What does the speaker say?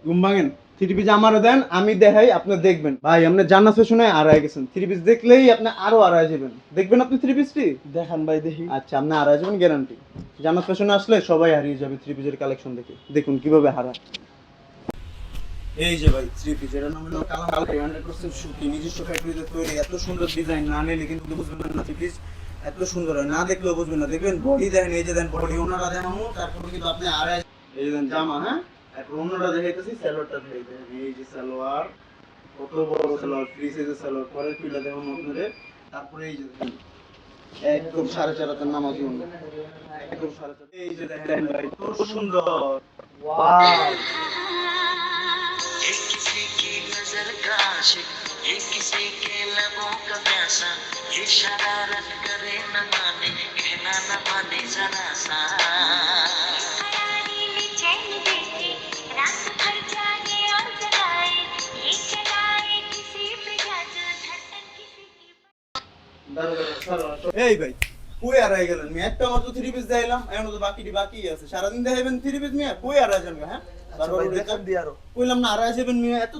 ঘুম ভাঙেন, three piece আমারও দেন, আমি দেখাই, আপনি দেখবেন। ভাই আপনি জান্নাত ফ্যাশনে আড়াই গেছেন, থ্রি পিস দেখলেই আপনি আরো আড়াই যাবেন। দেখবেন আপনি থ্রি পিসটি? দেখান ভাই দেখি। আচ্ছা, আপনি আড়াই যাবেন গ্যারান্টি। জান্নাত ফ্যাশনে আসলে সবাই হারিয়ে যাবে থ্রি পিসের কালেকশন দেখে। দেখুন কিভাবে হারায়। এই যে ভাই থ্রি পিস, এর নাম হলো কালামকারী 100% সুতি, নিজস্ব ফ্যাক্টরিতে তৈরি। এত সুন্দর ডিজাইন না নিলে কিন্তু বুঝবেন না থ্রি পিস এত সুন্দর হয়, না দেখলেও বুঝবেন না। দেখবেন বডি দেখেন, এই যে দেন বডি ওনারা দেখামো, তারপরে কিন্তু আপনি আড়াই, এই যে দেন জামা, হ্যাঁ তারপর অন্যটা দেখাইতেছি, সালোয়ারটা দেখাই। এই যে সালোয়ার, কত বড় সালোয়ার, ফ্রি সাইজের সালোয়ার, পরের পিলা দেখাবো আপনাদের। তারপরে এই যে দেখেন একদম 4.5 হাতের নামাজ জন্য, একদম 4.5। এই যে দেখেন ভাই কত সুন্দর, ওয়াও। ये किसी की नजर का आशिक, ये किसी के लबों का प्यासा, ये शरारत करे न माने, कहना न माने जरा सा। खयाली में चैन देके रात भर जागे और जगाए, ये चलाए किसी पे जादू, धड़कन किसी की। এই ভাই কই আড়াই গেলেন মিয়া? একটা মাত্র থ্রি পিস দেখাইলাম, এখন তো বাকিটি বাকি আছে। সারাদিন দেখাইবেন থ্রি পিস মিয়া, কই আড়াই যাবেন? হ্যাঁ আচ্ছা ভাই দেখান দি আরো। কইলাম না আড়াই যাবেন মিয়া, এত